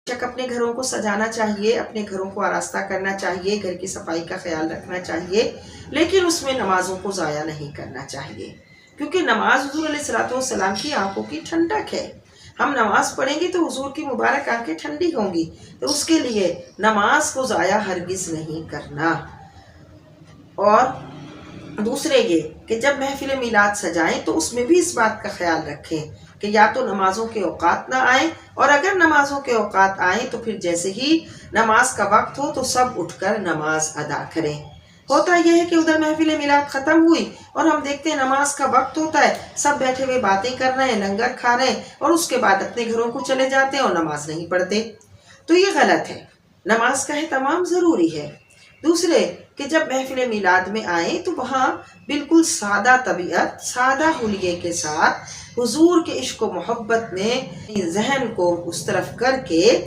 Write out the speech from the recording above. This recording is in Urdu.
شک اپنے گھروں کو سجانا چاہیے، اپنے گھروں کو آراستہ کرنا چاہیے، گھر کی صفائی کا خیال رکھنا چاہیے، لیکن اس میں نمازوں کو ضائع نہیں کرنا چاہیے، کیونکہ نماز حضور علیہ السلام کی آنکھوں کی ٹھنڈک ہے۔ ہم نماز پڑھیں گے تو حضور کی مبارک آنکھیں ٹھنڈی ہوں گی، تو اس کے لیے نماز کو ضائع ہرگز نہیں کرنا۔ اور دوسرے یہ کہ جب محفل میلاد سجائیں تو اس میں بھی اس بات کا خیال رکھیں کہ یا تو نمازوں کے اوقات نہ آئیں، اور اگر نمازوں کے اوقات آئیں تو پھر جیسے ہی نماز کا وقت ہو تو سب اٹھ کر نماز ادا کریں۔ ہوتا یہ ہے کہ ادھر محفل میلاد ختم ہوئی اور ہم دیکھتے ہیں نماز کا وقت ہوتا ہے، سب بیٹھے ہوئے باتیں کر رہے ہیں، لنگر کھا رہے ہیں، اور اس کے بعد اپنے گھروں کو چلے جاتے ہیں اور نماز نہیں پڑھتے، تو یہ غلط ہے۔ نماز کا اہتمام ضروری ہے۔ دوسرے کہ جب محفل میلاد میں آئیں تو وہاں بالکل سادہ طبیعت، سادہ حلیے کے ساتھ حضور کے عشق و محبت میں ذہن کو اس طرف کر کے